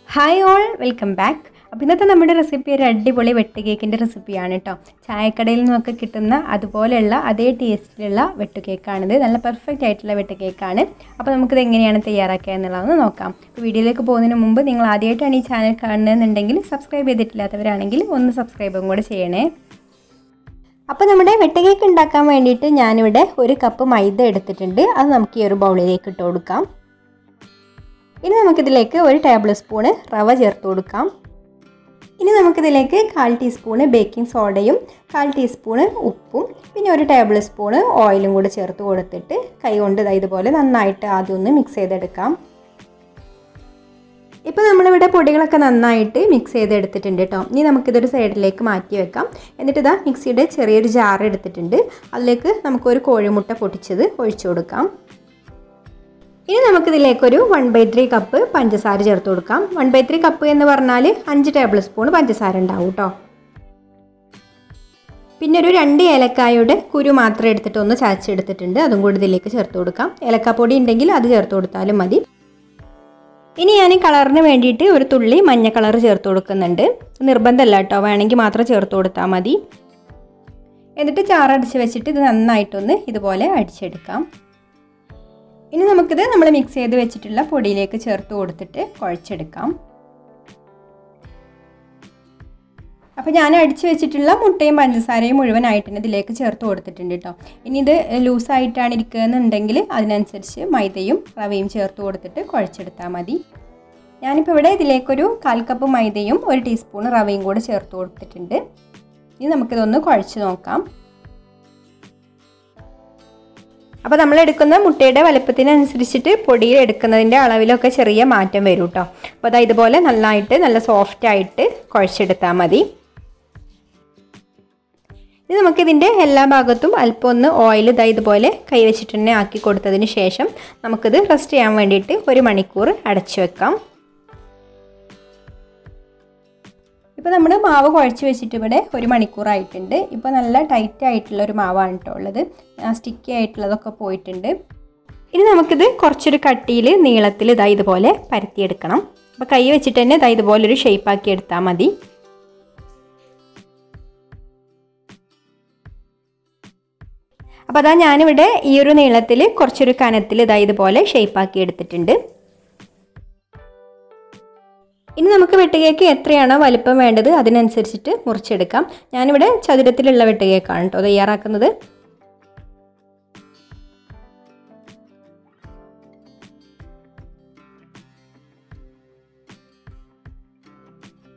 Hi all, welcome back. അപ്പോൾ ഇന്നത്തെ നമ്മുടെ റെസിപ്പി ഒരു അടിപൊളി വെട്ട് കേക്കിൻ്റെ റെസിപ്പിയാണ് കേട്ടോ. ചായക്കടയിൽ നിന്നൊക്കെ കിട്ടുന്ന അതുപോലെയുള്ള അതേ ടേസ്റ്റിലുള്ള വെട്ട് കേക്കാണിത്. നല്ല പെർഫെക്റ്റ് ആയിട്ടുള്ള വെട്ട് കേക്കാണ്. അപ്പോൾ നമുക്കിത് എങ്ങനെയാണ് തയ്യാറാക്കുക എന്നുള്ളതൊന്ന് നോക്കാം. അപ്പോൾ വീഡിയോയിലേക്ക് പോകുന്നതിന് മുമ്പ് നിങ്ങൾ ആദ്യമായിട്ടാണ് ഈ ചാനൽ കാണുന്നതെന്നുണ്ടെങ്കിൽ സബ്സ്ക്രൈബ് ചെയ്തിട്ടില്ലാത്തവരാണെങ്കിൽ ഒന്ന് സബ്സ്ക്രൈബും കൂടെ ചെയ്യണേ. അപ്പോൾ നമ്മുടെ വെട്ട് കേക്ക് ഉണ്ടാക്കാൻ വേണ്ടിയിട്ട് ഞാനിവിടെ 1 കപ്പ് മൈദ എടുത്തിട്ടുണ്ട്. അത് നമുക്ക് ഈ ഒരു ബൗളിലേക്ക് ഇട്ട് കൊടുക്കാം. ഇനി നമുക്കിതിലേക്ക് 1 ടേബിൾ സ്പൂൺ റവ ചേർത്ത് കൊടുക്കാം. ഇനി നമുക്കിതിലേക്ക് 1/4 ടീസ്പൂൺ ബേക്കിംഗ് സോഡയും 1/4 ടീസ്പൂൺ ഉപ്പും പിന്നെ 1 ടേബിൾ സ്പൂൺ ഓയിലും കൂടി ചേർത്ത് കൊടുത്തിട്ട് കൈകൊണ്ട് ഇതുപോലെ നന്നായിട്ട് ആദ്യം ഒന്ന് മിക്സ് ചെയ്തെടുക്കാം. ഇപ്പോൾ നമ്മളിവിടെ പൊടികളൊക്കെ നന്നായിട്ട് മിക്സ് ചെയ്തെടുത്തിട്ടുണ്ട് കേട്ടോ. ഇനി നമുക്കിതൊരു സൈഡിലേക്ക് മാറ്റി വെക്കാം. എന്നിട്ട് ഇതാ മിക്സിയുടെ ചെറിയൊരു ജാർ എടുത്തിട്ടുണ്ട്. അതിലേക്ക് നമുക്കൊരു കോഴിമുട്ട പൊട്ടിച്ചത് ഒഴിച്ചു കൊടുക്കാം. ഇനി നമുക്കിതിലേക്കൊരു 1/3 കപ്പ് പഞ്ചസാര ചേർത്ത് കൊടുക്കാം. 1/3 കപ്പ് എന്ന് പറഞ്ഞാൽ 5 ടേബിൾ സ്പൂൺ പഞ്ചസാര ഉണ്ടാവും കേട്ടോ. പിന്നെ ഒരു 2 ഏലക്കായുടെ കുരു മാത്രം എടുത്തിട്ട് ഒന്ന് ചതച്ചെടുത്തിട്ടുണ്ട്. അതും കൂടി ഇതിലേക്ക് ചേർത്ത് കൊടുക്കാം. ഏലക്കാപ്പൊടി ഉണ്ടെങ്കിൽ അത് ചേർത്ത് കൊടുത്താലും മതി. ഇനി ഞാൻ കളറിന് വേണ്ടിയിട്ട് ഒരു തുള്ളി മഞ്ഞ കളർ ചേർത്ത് കൊടുക്കുന്നുണ്ട്. നിർബന്ധമല്ല കേട്ടോ, വേണമെങ്കിൽ മാത്രം ചേർത്ത് കൊടുത്താൽ മതി. എന്നിട്ട് ചാറടിച്ച് വെച്ചിട്ട് ഇത് നന്നായിട്ടൊന്ന് ഇതുപോലെ അടിച്ചെടുക്കാം. ഇനി നമുക്കിത് നമ്മൾ മിക്സ് ചെയ്ത് വെച്ചിട്ടുള്ള പൊടിയിലേക്ക് ചേർത്ത് കൊടുത്തിട്ട് കുഴച്ചെടുക്കാം. അപ്പോൾ ഞാൻ അടിച്ച് വെച്ചിട്ടുള്ള മുട്ടയും പഞ്ചസാരയും മുഴുവനായിട്ട് ഇതിലേക്ക് ചേർത്ത് കൊടുത്തിട്ടുണ്ട് കേട്ടോ. ഇനി ഇത് ലൂസായിട്ടാണ് ഇരിക്കുകയെന്നുണ്ടെങ്കിൽ അതിനനുസരിച്ച് മൈദയും റവയും ചേർത്ത് കൊടുത്തിട്ട് കുഴച്ചെടുത്താൽ മതി. ഞാനിപ്പോൾ ഇവിടെ ഇതിലേക്കൊരു 1/4 കപ്പ് മൈദയും 1 ടീസ്പൂൺ റവയും കൂടെ ചേർത്ത് കൊടുത്തിട്ടുണ്ട്. ഇനി നമുക്കിതൊന്ന് കുഴച്ച് നോക്കാം. അപ്പോൾ നമ്മൾ എടുക്കുന്ന മുട്ടയുടെ വലുപ്പത്തിനനുസരിച്ചിട്ട് പൊടിയിൽ എടുക്കുന്നതിൻ്റെ അളവിലൊക്കെ ചെറിയ മാറ്റം വരും കേട്ടോ. അപ്പോൾ അത് ഇതുപോലെ നന്നായിട്ട് നല്ല സോഫ്റ്റായിട്ട് കുഴച്ചെടുത്താൽ മതി. ഇനി നമുക്കിതിൻ്റെ എല്ലാ ഭാഗത്തും അല്പം ഒന്ന് ഓയിൽ ഇതുപോലെ കൈവച്ചിട്ട് തന്നെ ആക്കി കൊടുത്തതിന് ശേഷം നമുക്കിത് റെസ്റ്റ് ചെയ്യാൻ വേണ്ടിയിട്ട് 1 മണിക്കൂർ അടച്ചു വെക്കാം. ഇപ്പോൾ നമ്മൾ മാവ് കുഴച്ച് വെച്ചിട്ട് ഇവിടെ 1 മണിക്കൂറായിട്ടുണ്ട്. ഇപ്പോൾ നല്ല ടൈറ്റ് ആയിട്ടുള്ളൊരു മാവാണ് കേട്ടോ ഉള്ളത്. സ്റ്റിക്കി ആയിട്ടുള്ളതൊക്കെ പോയിട്ടുണ്ട്. ഇനി നമുക്കിത് കുറച്ചൊരു കട്ടിയിൽ നീളത്തിൽ ഇതുപോലെ പരത്തിയെടുക്കണം. അപ്പോൾ കൈ വെച്ചിട്ട് തന്നെ ഇതുപോലൊരു ഷേപ്പാക്കി എടുത്താൽ മതി. അപ്പോൾ അതാ ഞാനിവിടെ ഈ ഒരു നീളത്തിൽ കുറച്ചൊരു കനത്തിൽ ഇതുപോലെ ഷേപ്പാക്കി എടുത്തിട്ടുണ്ട്. ഇനി നമുക്ക് വെട്ട് കേക്ക് എത്രയാണോ വലിപ്പം വേണ്ടത് അതിനനുസരിച്ചിട്ട് മുറിച്ചെടുക്കാം. ഞാനിവിടെ ചതുരത്തിലുള്ള വെട്ട് കേക്കാണ് കേട്ടോ തയ്യാറാക്കുന്നത്.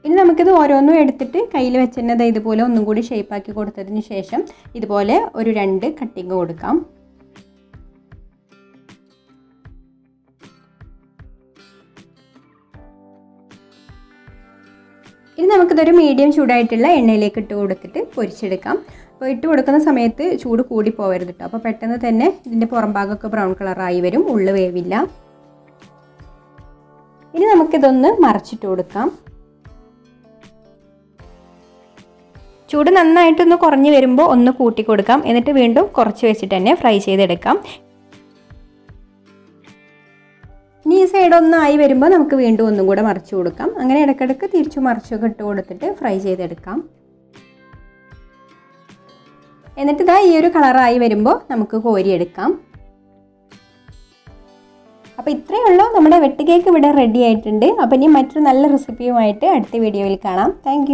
ഇനി നമുക്കിത് ഓരോന്നും എടുത്തിട്ട് കയ്യിൽ വെച്ച് തന്നെ ഇതുപോലെ ഒന്നും കൂടി ഷേപ്പാക്കി കൊടുത്തതിന് ശേഷം ഇതുപോലെ ഒരു 2 കട്ടിങ് കൊടുക്കാം. ഇനി നമുക്കിതൊരു മീഡിയം ചൂടായിട്ടുള്ള എണ്ണയിലേക്ക് ഇട്ട് കൊടുത്തിട്ട് പൊരിച്ചെടുക്കാം. അപ്പോൾ ഇട്ട് കൊടുക്കുന്ന സമയത്ത് ചൂട് കൂടി പോകരുത് കേട്ടോ. അപ്പോൾ പെട്ടെന്ന് തന്നെ ഇതിൻ്റെ പുറം ഭാഗമൊക്കെ ബ്രൗൺ കളറായി വരും, ഉള്ളു വേവില്ല. ഇനി നമുക്കിതൊന്ന് മറച്ചിട്ട് കൊടുക്കാം. ചൂട് നന്നായിട്ടൊന്ന് കുറഞ്ഞ് വരുമ്പോൾ ഒന്ന് കൂട്ടി കൊടുക്കാം. എന്നിട്ട് വീണ്ടും കുറച്ച് വെച്ചിട്ട് തന്നെ ഫ്രൈ ചെയ്തെടുക്കാം. ഇനി ഈ സൈഡ് ഒന്നായി വരുമ്പോൾ നമുക്ക് വീണ്ടും ഒന്നും കൂടെ മറിച്ച് കൊടുക്കാം. അങ്ങനെ ഇടയ്ക്കിടയ്ക്ക് തിരിച്ചു മറിച്ചൊക്കെ ഇട്ട് കൊടുത്തിട്ട് ഫ്രൈ ചെയ്തെടുക്കാം. എന്നിട്ട് ഈ ഒരു കളറായി വരുമ്പോൾ നമുക്ക് കോരിയെടുക്കാം. അപ്പോൾ ഇത്രയേ ഉള്ളൂ, നമ്മുടെ വെട്ട് കേക്ക് ഇവിടെ റെഡി ആയിട്ടുണ്ട്. അപ്പോൾ ഇനി മറ്റൊരു നല്ല റെസിപ്പിയുമായിട്ട് അടുത്ത വീഡിയോയിൽ കാണാം. താങ്ക്